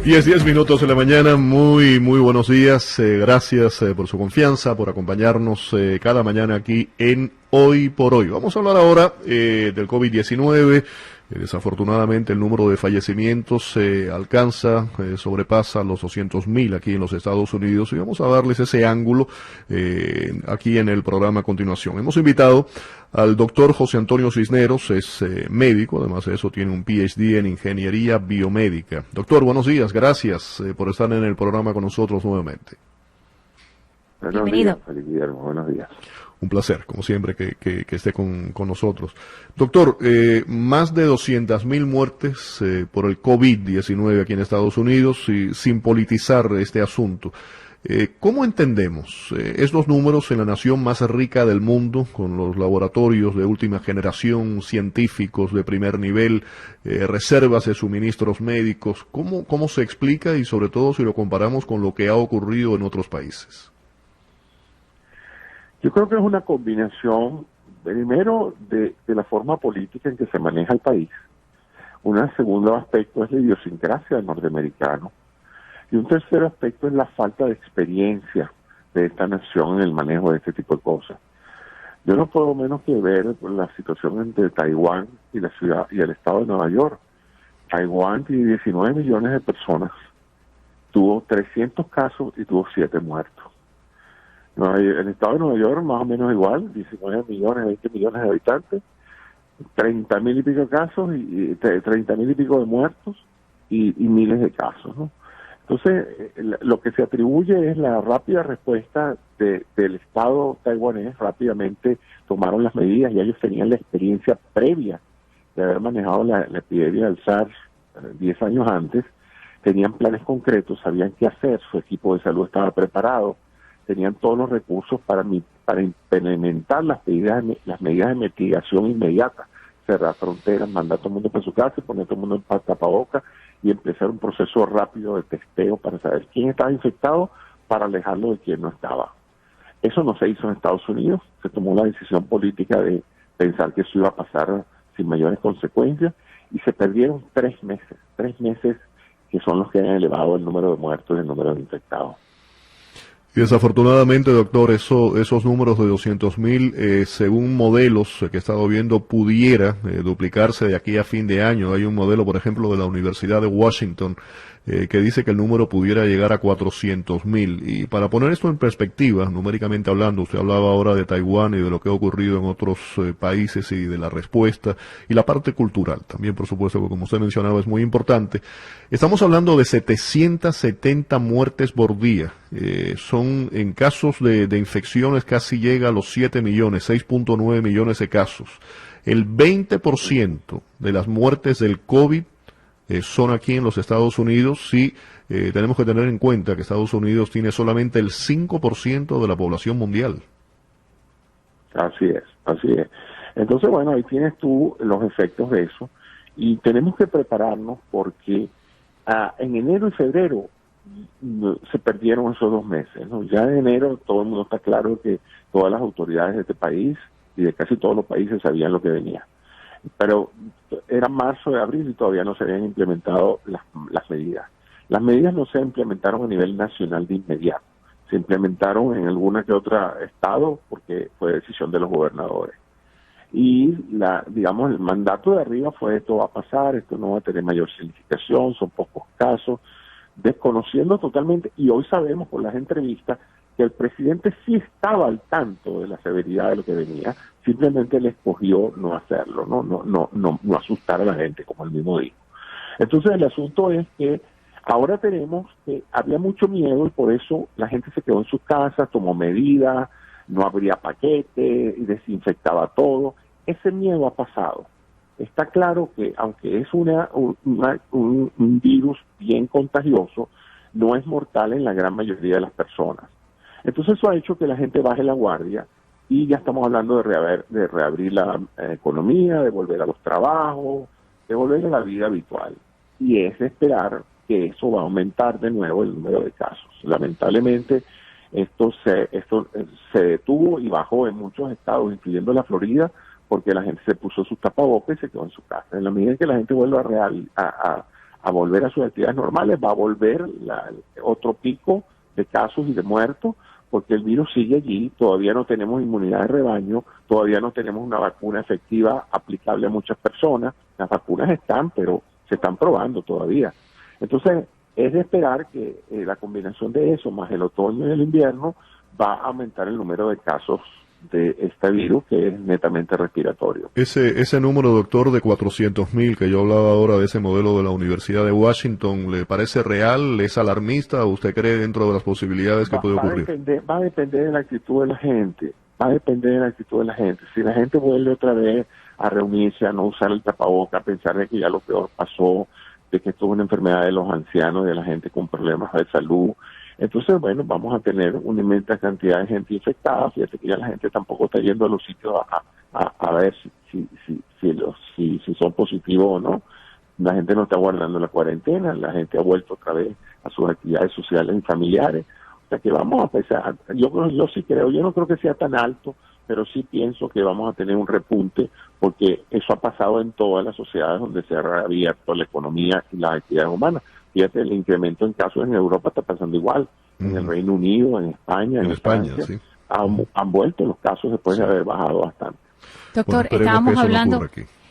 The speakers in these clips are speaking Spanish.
10:10 de la mañana, muy buenos días, gracias por su confianza, por acompañarnos cada mañana aquí en Hoy por Hoy. Vamos a hablar ahora del COVID-19. Desafortunadamente el número de fallecimientos sobrepasa los 200,000 aquí en los Estados Unidos, y vamos a darles ese ángulo aquí en el programa a continuación. Hemos invitado al doctor José Antonio Cisneros, es médico, además de eso tiene un PhD en Ingeniería Biomédica. Doctor, buenos días, gracias por estar en el programa con nosotros nuevamente. Bienvenido. Feliz Guillermo, buenos días. Un placer, como siempre, que esté con nosotros. Doctor, más de 200,000 muertes por el COVID-19 aquí en Estados Unidos, y sin politizar este asunto. ¿Cómo entendemos estos números en la nación más rica del mundo, con los laboratorios de última generación, científicos de primer nivel, reservas de suministros médicos? ¿Cómo se explica, y sobre todo si lo comparamos con lo que ha ocurrido en otros países? Yo creo que es una combinación, primero, de la forma política en que se maneja el país. Un segundo aspecto es la idiosincrasia del norteamericano. Y un tercer aspecto es la falta de experiencia de esta nación en el manejo de este tipo de cosas. Yo no puedo menos que ver la situación entre Taiwán y la ciudad y el estado de Nueva York. Taiwán tiene 19 millones de personas, tuvo 300 casos y tuvo 7 muertos. El estado de Nueva York más o menos igual, 19 millones, 20 millones de habitantes, 30,000 y pico de casos, y 30,000 y pico de muertos, y miles de casos, ¿no? Entonces, lo que se atribuye es la rápida respuesta del Estado taiwanés. Rápidamente tomaron las medidas, y ellos tenían la experiencia previa de haber manejado la epidemia del SARS 10 años antes, tenían planes concretos, sabían qué hacer, su equipo de salud estaba preparado, tenían todos los recursos para implementar las medidas de mitigación inmediata, cerrar fronteras, mandar a todo el mundo para su casa, poner a todo el mundo en tapabocas y empezar un proceso rápido de testeo para saber quién estaba infectado, para alejarlo de quien no estaba. Eso no se hizo en Estados Unidos, se tomó la decisión política de pensar que eso iba a pasar sin mayores consecuencias, y se perdieron 3 meses que son los que han elevado el número de muertos y el número de infectados. Y desafortunadamente, doctor, esos números de 200,000, según modelos que he estado viendo, pudiera duplicarse de aquí a fin de año. Hay un modelo, por ejemplo, de la Universidad de Washington, que dice que el número pudiera llegar a 400,000. Y para poner esto en perspectiva, numéricamente hablando, usted hablaba ahora de Taiwán y de lo que ha ocurrido en otros países, y de la respuesta, y la parte cultural también, por supuesto, que como usted mencionaba es muy importante. Estamos hablando de 770 muertes por día. Son, en casos de infecciones, casi llega a los 7 millones, 6.9 millones de casos. El 20% de las muertes del COVID son aquí en los Estados Unidos, y tenemos que tener en cuenta que Estados Unidos tiene solamente el 5% de la población mundial. Así es. Entonces, bueno, ahí tienes tú los efectos de eso, y tenemos que prepararnos porque en enero y febrero se perdieron esos 2 meses, ¿no? Ya en enero todo el mundo está claro que todas las autoridades de este país y de casi todos los países sabían lo que venía. Pero era marzo y abril y todavía no se habían implementado las medidas. Las medidas no se implementaron a nivel nacional de inmediato. Se implementaron en alguna que otra estado porque fue decisión de los gobernadores. Y digamos, el mandato de arriba fue: esto va a pasar, esto no va a tener mayor significación, son pocos casos, desconociendo totalmente. Y hoy sabemos por las entrevistas que el presidente sí estaba al tanto de la severidad de lo que venía, simplemente le escogió no hacerlo, no asustar a la gente, como él mismo dijo. Entonces el asunto es que ahora tenemos que había mucho miedo, y por eso la gente se quedó en sus casas, tomó medidas, no abría paquetes y desinfectaba todo. Ese miedo ha pasado. Está claro que aunque es un virus bien contagioso, no es mortal en la gran mayoría de las personas. Entonces eso ha hecho que la gente baje la guardia, y ya estamos hablando de reabrir la economía, de volver a los trabajos, de volver a la vida habitual. Y es de esperar que eso va a aumentar de nuevo el número de casos. Lamentablemente esto se detuvo y bajó en muchos estados, incluyendo la Florida, porque la gente se puso sus tapabocas y se quedó en su casa. En la medida en que la gente vuelva a a volver a sus actividades normales, va a volver otro pico de casos y de muertos, porque el virus sigue allí, todavía no tenemos inmunidad de rebaño, todavía no tenemos una vacuna efectiva aplicable a muchas personas, las vacunas están, pero se están probando todavía. Entonces, es de esperar que la combinación de eso, más el otoño y el invierno, va a aumentar el número de casos de este virus, que es netamente respiratorio. Ese número, doctor, de 400.000 que yo hablaba ahora de ese modelo de la Universidad de Washington, ¿le parece real? ¿Es alarmista? ¿O usted cree dentro de las posibilidades que puede ocurrir? Va a depender de la actitud de la gente. Va a depender de la actitud de la gente. Si la gente vuelve otra vez a reunirse, a no usar el tapaboca, a pensar de que ya lo peor pasó, de que esto es una enfermedad de los ancianos, de la gente con problemas de salud, entonces, bueno, vamos a tener una inmensa cantidad de gente infectada. Fíjate que ya la gente tampoco está yendo a los sitios a ver si son positivos o no. La gente no está guardando la cuarentena, la gente ha vuelto otra vez a sus actividades sociales y familiares. O sea que vamos a pensar, yo sí creo, yo no creo que sea tan alto, pero sí pienso que vamos a tener un repunte, porque eso ha pasado en todas las sociedades donde se ha reabierto la economía y las actividades humanas. Fíjate, el incremento en casos en Europa está pasando igual, en el Reino Unido, en España, en Francia, sí. han vuelto los casos después de haber bajado bastante. Doctor, estábamos hablando...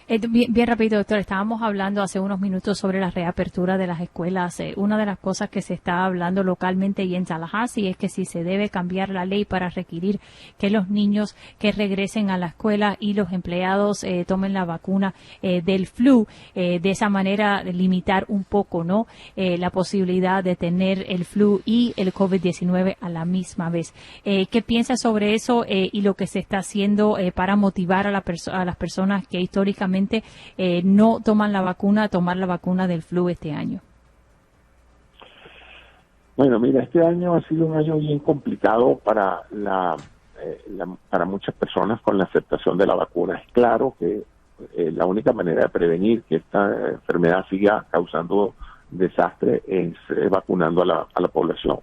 Bien rápido, doctor. Estábamos hablando hace unos minutos sobre la reapertura de las escuelas. Una de las cosas que se está hablando localmente y en Tallahassee es que si se debe cambiar la ley para requerir que los niños que regresen a la escuela y los empleados tomen la vacuna del flu, de esa manera limitar un poco, ¿no? La posibilidad de tener el flu y el COVID-19 a la misma vez. ¿Qué piensa sobre eso y lo que se está haciendo para motivar a las personas que históricamente no toman la vacuna, a tomar la vacuna del flu este año? Bueno, mira, este año ha sido un año bien complicado para para muchas personas con la aceptación de la vacuna. Es claro que la única manera de prevenir que esta enfermedad siga causando desastre es vacunando a la población.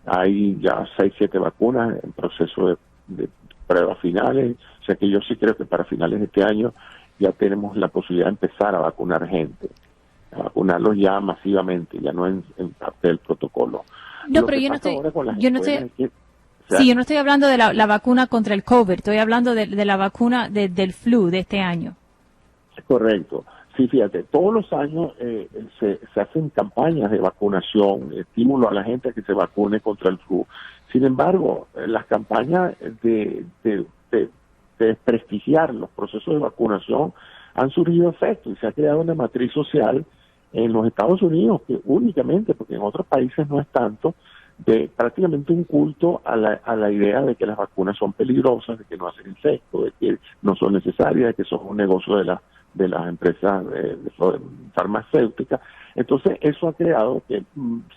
Hay ya 6-7 vacunas en proceso de pruebas finales, o sea que yo sí creo que para finales de este año ya tenemos la posibilidad de empezar a vacunar gente, a vacunarlos ya masivamente, ya no en parte del protocolo. No, pero yo no estoy hablando de la vacuna contra el COVID, estoy hablando de la vacuna del flu de este año. Correcto. Sí, fíjate, todos los años se hacen campañas de vacunación, estímulo a la gente a que se vacune contra el flu. Sin embargo, las campañas de desprestigiar los procesos de vacunación han surgido efectos y se ha creado una matriz social en los Estados Unidos que únicamente, porque en otros países no es tanto, de prácticamente un culto a la idea de que las vacunas son peligrosas, de que no hacen efecto, de que no son necesarias, de que son un negocio de las empresas farmacéuticas. Entonces eso ha creado que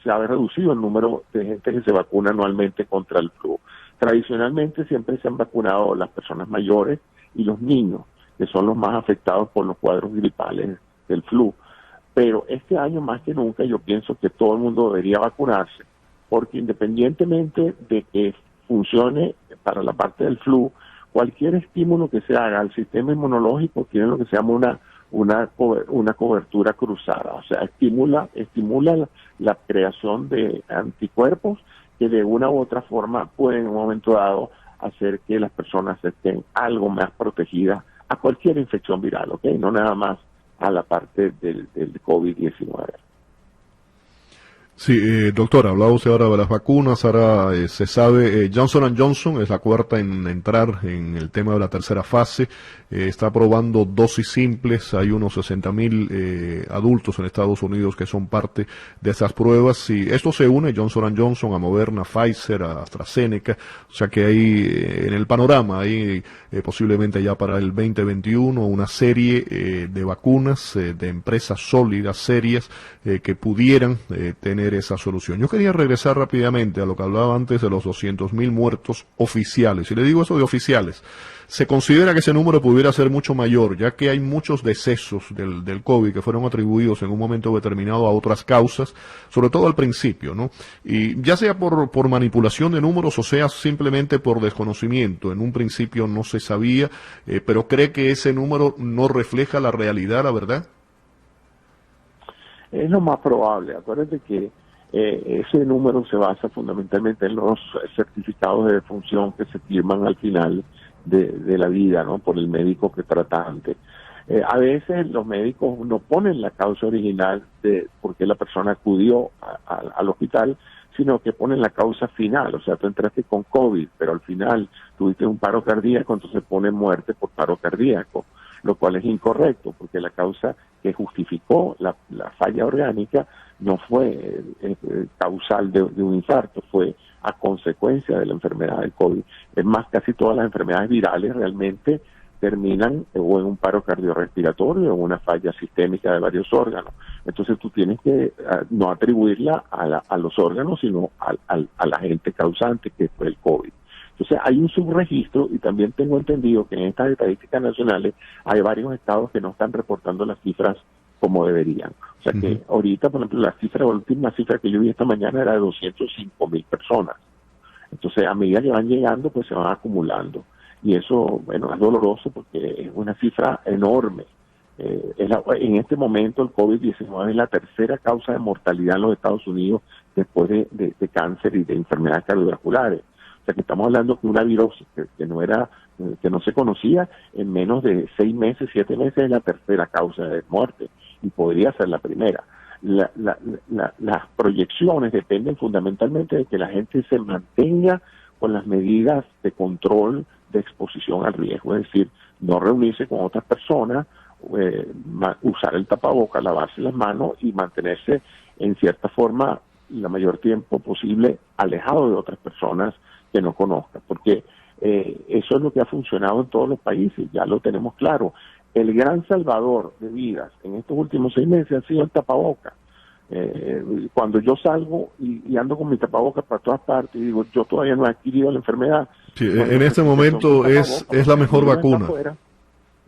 se ha reducido el número de gente que se vacuna anualmente contra el flu. Tradicionalmente siempre se han vacunado las personas mayores y los niños, que son los más afectados por los cuadros gripales del flu. Pero este año más que nunca yo pienso que todo el mundo debería vacunarse, porque independientemente de que funcione para la parte del flu, cualquier estímulo que se haga al sistema inmunológico tiene lo que se llama una cobertura cruzada, o sea, estimula la creación de anticuerpos que de una u otra forma pueden en un momento dado hacer que las personas estén algo más protegidas a cualquier infección viral, ¿ok? No nada más a la parte del COVID-19. Sí, doctor, hablaba usted ahora de las vacunas, ahora se sabe, Johnson & Johnson es la cuarta en entrar en el tema de la tercera fase, está probando dosis simples, hay unos 60.000 adultos en Estados Unidos que son parte de esas pruebas, y esto se une Johnson & Johnson a Moderna, Pfizer, a AstraZeneca, o sea que hay en el panorama, hay posiblemente ya para el 2021 una serie de vacunas de empresas sólidas, serias, que pudieran tener esa solución. Yo quería regresar rápidamente a lo que hablaba antes de los 200.000 muertos oficiales. Y le digo eso de oficiales. Se considera que ese número pudiera ser mucho mayor, ya que hay muchos decesos del COVID que fueron atribuidos en un momento determinado a otras causas, sobre todo al principio, ¿no? Y ya sea por manipulación de números o sea simplemente por desconocimiento. En un principio no se sabía, pero cree que ese número no refleja la realidad, la verdad. Es lo más probable. Acuérdate que ese número se basa fundamentalmente en los certificados de defunción que se firman al final de la vida, ¿no? Por el médico que tratante. A veces los médicos no ponen la causa original de por qué la persona acudió al hospital, sino que ponen la causa final. O sea, tú entraste con COVID, pero al final tuviste un paro cardíaco, entonces ponen muerte por paro cardíaco, lo cual es incorrecto, porque la causa que justificó la falla orgánica no fue causal de un infarto, fue a consecuencia de la enfermedad del COVID. Es más, casi todas las enfermedades virales realmente terminan o en un paro cardiorrespiratorio o en una falla sistémica de varios órganos. Entonces tú tienes que no atribuirla a los órganos, sino al agente causante, que fue el COVID. Entonces hay un subregistro, y también tengo entendido que en estas estadísticas nacionales hay varios estados que no están reportando las cifras como deberían. O sea que ahorita, por ejemplo, la última cifra que yo vi esta mañana era de 205,000 personas. Entonces, a medida que van llegando, pues se van acumulando. Y eso, bueno, es doloroso porque es una cifra enorme. En este momento el COVID-19 es la tercera causa de mortalidad en los Estados Unidos después de cáncer y de enfermedades cardiovasculares. O sea que estamos hablando de una virosis que no se conocía en menos de 6 meses, 7 meses, es la tercera causa de muerte y podría ser la primera. Las proyecciones dependen fundamentalmente de que la gente se mantenga con las medidas de control de exposición al riesgo, es decir, no reunirse con otras personas, usar el tapabocas, lavarse las manos y mantenerse en cierta forma la mayor tiempo posible alejado de otras personas que no conozcan, porque eso es lo que ha funcionado en todos los países, ya lo tenemos claro. El gran salvador de vidas en estos últimos 6 meses ha sido el tapabocas. Cuando yo salgo y ando con mi tapabocas para todas partes y digo, yo todavía no he adquirido la enfermedad. Sí, en este momento es la mejor vacuna.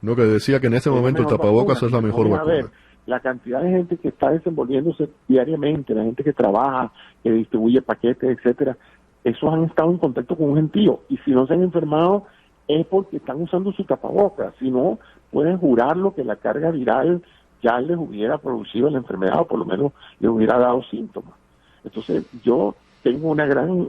No, que decía que en este momento el tapabocas es la mejor vacuna. A ver, la cantidad de gente que está desenvolviéndose diariamente, la gente que trabaja, que distribuye paquetes, etcétera, esos han estado en contacto con un gentío, y si no se han enfermado es porque están usando su tapabocas. Si no, pueden jurarlo que la carga viral ya les hubiera producido la enfermedad, o por lo menos les hubiera dado síntomas. Entonces yo tengo una gran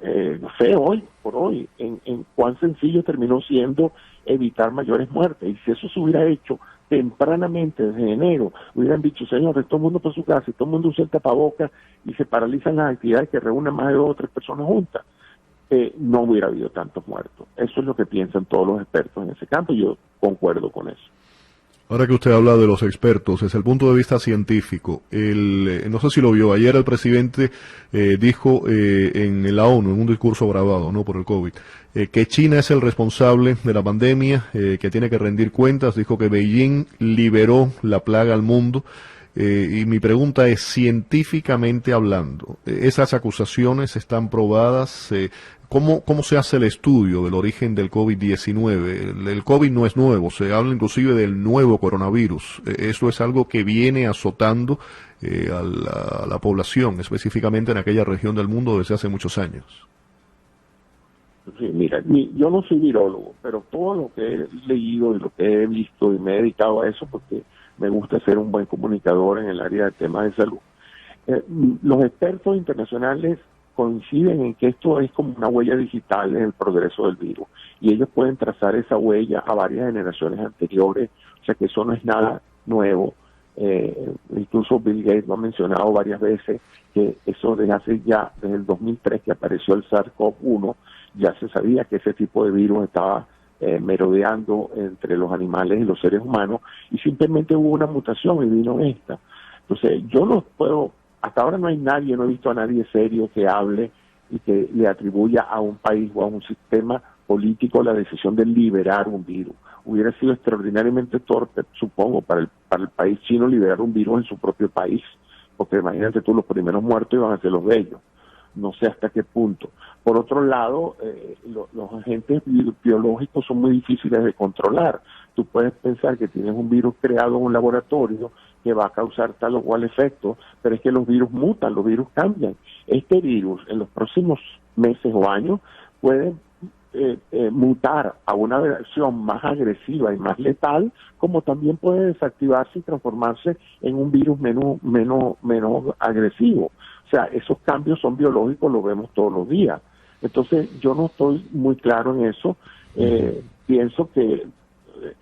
fe hoy por hoy en cuán sencillo terminó siendo evitar mayores muertes. Y si eso se hubiera hecho tempranamente desde enero, hubieran dicho, señores, todo el mundo por su casa, todo el mundo usa el tapabocas y se paralizan las actividades que reúnen más de 2 o 3 personas juntas, no hubiera habido tantos muertos. Eso es lo que piensan todos los expertos en ese campo, y yo concuerdo con eso. Ahora que usted habla de los expertos, desde el punto de vista científico, no sé si lo vio, ayer el presidente dijo en la ONU, en un discurso grabado, ¿no?, por el COVID, que China es el responsable de la pandemia, que tiene que rendir cuentas. Dijo que Beijing liberó la plaga al mundo. Y mi pregunta es, científicamente hablando, ¿esas acusaciones están probadas? ¿Cómo se hace el estudio del origen del COVID-19? El COVID no es nuevo, se habla inclusive del nuevo coronavirus. Eso es algo que viene azotando a la población, específicamente en aquella región del mundo, desde hace muchos años. Sí, mira, yo no soy virólogo, pero todo lo que he leído y lo que he visto, y me he dedicado a eso porque me gusta ser un buen comunicador en el área de temas de salud. Los expertos internacionales coinciden en que esto es como una huella digital en el progreso del virus, y ellos pueden trazar esa huella a varias generaciones anteriores, o sea que eso no es nada nuevo. Incluso Bill Gates lo ha mencionado varias veces, que eso desde el 2003 que apareció el SARS-CoV-1, ya se sabía que ese tipo de virus estaba merodeando entre los animales y los seres humanos, y simplemente hubo una mutación y vino esta. Entonces yo no puedo, hasta ahora no he visto a nadie serio que hable y que le atribuya a un país o a un sistema político la decisión de liberar un virus. Hubiera sido extraordinariamente torpe, supongo, para el país chino liberar un virus en su propio país, porque imagínate tú, los primeros muertos iban a ser los de ellos. No sé hasta qué punto. Por otro lado, los agentes biológicos son muy difíciles de controlar. Tú puedes pensar que tienes un virus creado en un laboratorio que va a causar tal o cual efecto, pero es que los virus mutan, los virus cambian. Este virus en los próximos meses o años puede mutar a una versión más agresiva y más letal, como también puede desactivarse y transformarse en un virus menos agresivo. O sea, esos cambios son biológicos, lo vemos todos los días. Entonces, yo no estoy muy claro en eso. Pienso que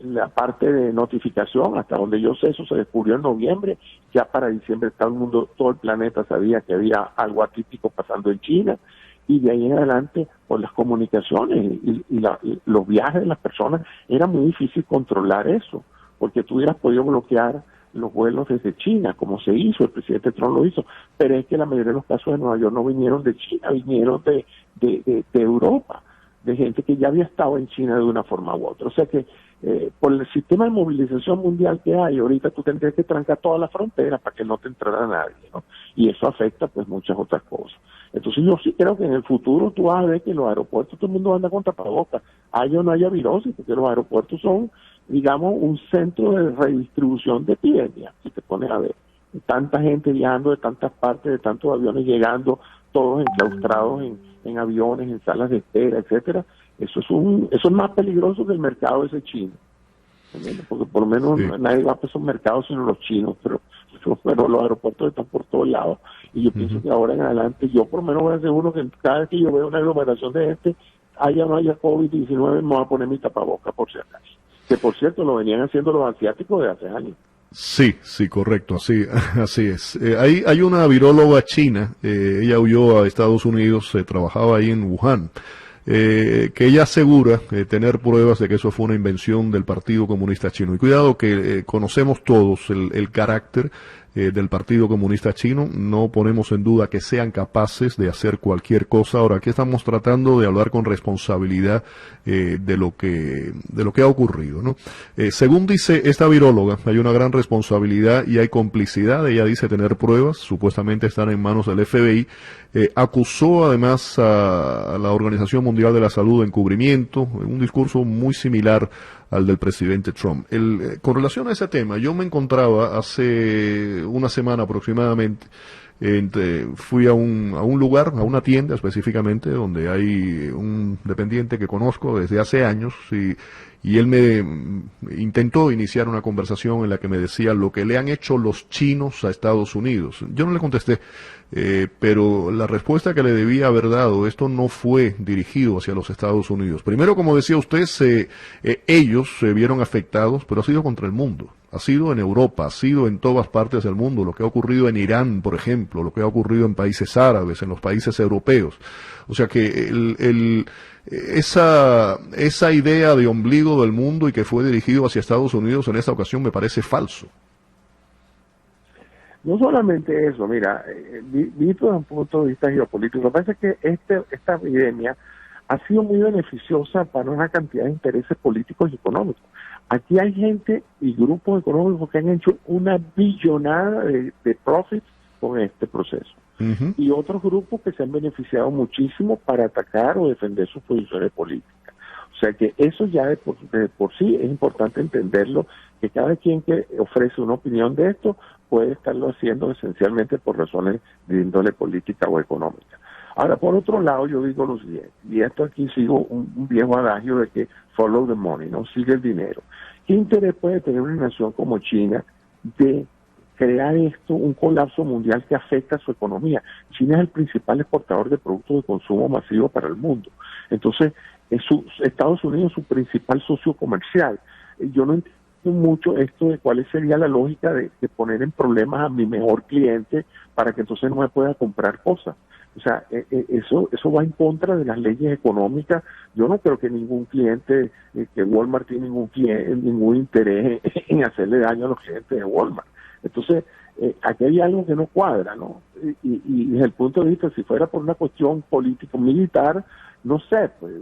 la parte de notificación, hasta donde yo sé, eso se descubrió en noviembre. Ya para diciembre todo el planeta sabía que había algo atípico pasando en China. Y de ahí en adelante, por las comunicaciones y los viajes de las personas, era muy difícil controlar eso, porque tú hubieras podido bloquear los vuelos desde China, como se hizo, el presidente Trump lo hizo, pero es que la mayoría de los casos de Nueva York no vinieron de China, vinieron de Europa, de gente que ya había estado en China de una forma u otra. O sea que por el sistema de movilización mundial que hay, ahorita tú tendrías que trancar toda la frontera para que no te entrara nadie, ¿no? Y eso afecta pues muchas otras cosas. Entonces yo sí creo que en el futuro tú vas a ver que en los aeropuertos todo el mundo anda con tapabocas, haya o no haya virosis, porque los aeropuertos son, digamos, un centro de redistribución de epidemias, si te pones a ver. Tanta gente viajando de tantas partes, de tantos aviones llegando, todos enclaustrados en aviones, en salas de espera, etcétera. Eso es más peligroso que el mercado ese chino. ¿Entiendes? Porque por lo menos nadie va a esos mercados sino los chinos, pero los aeropuertos están por todos lados. Y yo pienso que ahora en adelante, yo por lo menos voy a ser uno que cada vez que yo veo una aglomeración de gente, haya o no haya COVID-19, me voy a poner mi tapabocas por si acaso. Que por cierto, lo venían haciendo los asiáticos de hace años. Sí, correcto, así es. Hay una viróloga china, ella huyó a Estados Unidos, trabajaba ahí en Wuhan, que ella asegura tener pruebas de que eso fue una invención del Partido Comunista Chino. Y cuidado que conocemos todos el carácter del Partido Comunista Chino, no ponemos en duda que sean capaces de hacer cualquier cosa. Ahora, aquí estamos tratando de hablar con responsabilidad de lo que ha ocurrido, ¿no? Según dice esta viróloga, hay una gran responsabilidad y hay complicidad. Ella dice tener pruebas, supuestamente están en manos del FBI. Acusó además a la Organización Mundial de la Salud de encubrimiento, un discurso muy similar al del presidente Trump. Con relación a ese tema, yo me encontraba hace una semana aproximadamente, fui a un lugar, a una tienda específicamente, donde hay un dependiente que conozco desde hace años, y él me intentó iniciar una conversación en la que me decía lo que le han hecho los chinos a Estados Unidos. Yo no le contesté, pero la respuesta que le debía haber dado, esto no fue dirigido hacia los Estados Unidos. Primero, como decía usted, ellos se vieron afectados, pero ha sido contra el mundo. Ha sido en Europa, ha sido en todas partes del mundo, lo que ha ocurrido en Irán, por ejemplo, lo que ha ocurrido en países árabes, en los países europeos. O sea que esa idea de ombligo del mundo y que fue dirigido hacia Estados Unidos en esta ocasión me parece falso. No solamente eso, mira, visto desde un punto de vista geopolítico, lo que pasa es que esta epidemia ha sido muy beneficiosa para una cantidad de intereses políticos y económicos. Aquí hay gente y grupos económicos que han hecho una billonada de profits con este proceso. Uh-huh. Y otros grupos que se han beneficiado muchísimo para atacar o defender sus posiciones políticas. O sea que eso ya de por sí es importante entenderlo, que cada quien que ofrece una opinión de esto puede estarlo haciendo esencialmente por razones de índole política o económica. Ahora, por otro lado, yo digo lo siguiente, y esto aquí sigo un viejo adagio de que follow the money, no sigue el dinero. ¿Qué interés puede tener una nación como China de crear un colapso mundial que afecta a su economía? China es el principal exportador de productos de consumo masivo para el mundo. Entonces, Estados Unidos es su principal socio comercial. Yo no entiendo mucho esto de cuál sería la lógica de poner en problemas a mi mejor cliente para que entonces no me pueda comprar cosas. O sea, eso va en contra de las leyes económicas. Yo no creo que ningún cliente, que Walmart tiene ningún interés en hacerle daño a los clientes de Walmart. Entonces, aquí hay algo que no cuadra, ¿no? Y desde el punto de vista, si fuera por una cuestión político-militar, no sé, pues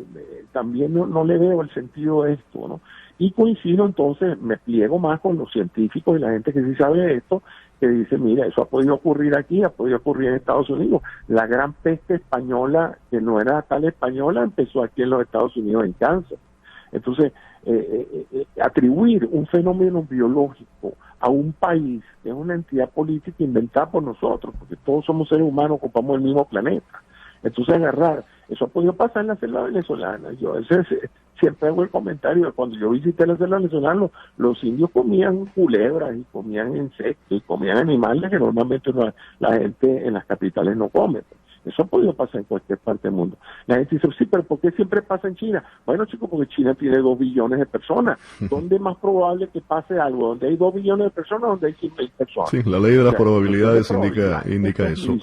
también no le veo el sentido de esto, ¿no? Y coincido entonces, me pliego más con los científicos y la gente que sí sabe de esto, que dice, mira, eso ha podido ocurrir aquí, ha podido ocurrir en Estados Unidos. La gran peste española, que no era tal española, empezó aquí en los Estados Unidos en Kansas. Entonces, atribuir un fenómeno biológico a un país que es una entidad política inventada por nosotros, porque todos somos seres humanos, ocupamos el mismo planeta. Entonces agarrar, eso ha podido pasar en la selva venezolana. Yo a veces siempre hago el comentario de cuando yo visité la selva venezolana, los indios comían culebras y comían insectos y comían animales que normalmente la gente en las capitales no come. Eso ha podido pasar en cualquier parte del mundo. La gente dice, sí, pero ¿por qué siempre pasa en China? Bueno, chicos, porque China tiene 2 billones de personas. ¿Dónde es más probable que pase algo? ¿Donde hay 2 billones de personas o donde hay 100,000 personas? Sí, la ley de las probabilidades indica eso.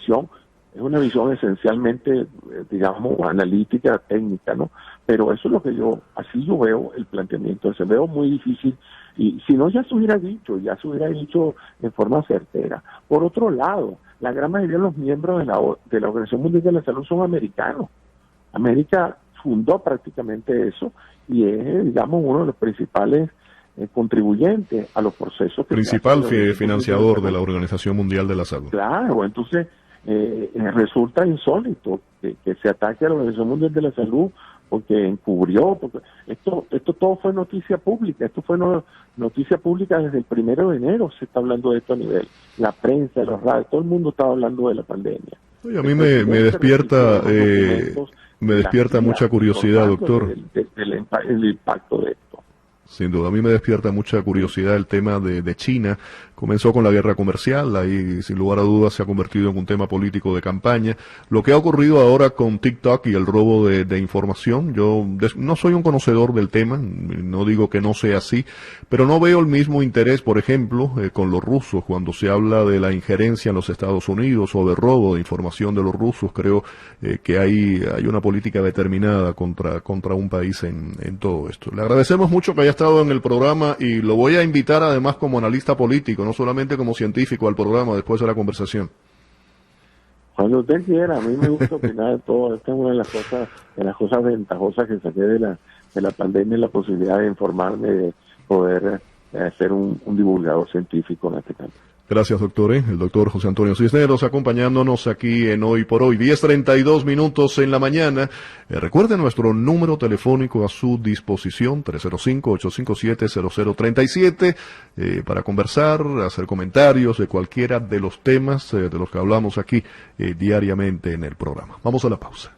Es una visión esencialmente, digamos, analítica, técnica, ¿no? Pero eso es lo que así yo veo el planteamiento. Se veo muy difícil. Y si no, ya se hubiera dicho en forma certera. Por otro lado, la gran mayoría de los miembros de la Organización Mundial de la Salud son americanos. América fundó prácticamente eso y es, digamos, uno de los principales contribuyentes a los procesos. Principal financiador de la Organización Mundial de la Salud. Claro, entonces resulta insólito que se ataque a la Organización Mundial de la Salud porque encubrió, porque esto todo fue noticia pública, esto fue noticia pública desde el 1 de enero, se está hablando de esto a nivel, la prensa, los radios, todo el mundo está hablando de la pandemia. Y a mí me despierta mucha curiosidad, doctor. El impacto de esto. Sin duda, a mí me despierta mucha curiosidad el tema de China. Comenzó con la guerra comercial, ahí sin lugar a dudas se ha convertido en un tema político de campaña. Lo que ha ocurrido ahora con TikTok y el robo de información, yo no soy un conocedor del tema, no digo que no sea así, pero no veo el mismo interés, por ejemplo, con los rusos, cuando se habla de la injerencia en los Estados Unidos o de robo de información de los rusos. Creo que hay una política determinada contra un país en todo esto. Le agradecemos mucho que haya estado en el programa y lo voy a invitar además como analista político, no solamente como científico, al programa después de la conversación. Cuando usted quiera, a mí me gusta opinar de todo. Esta es una de las cosas ventajosas que saqué de la pandemia, la posibilidad de informarme, de poder ser un divulgador científico en este campo. Gracias, doctor. El doctor José Antonio Cisneros acompañándonos aquí en Hoy por Hoy. 10:32 minutos en la mañana. Recuerde nuestro número telefónico a su disposición, 305-857-0037, para conversar, hacer comentarios de cualquiera de los temas de los que hablamos aquí diariamente en el programa. Vamos a la pausa.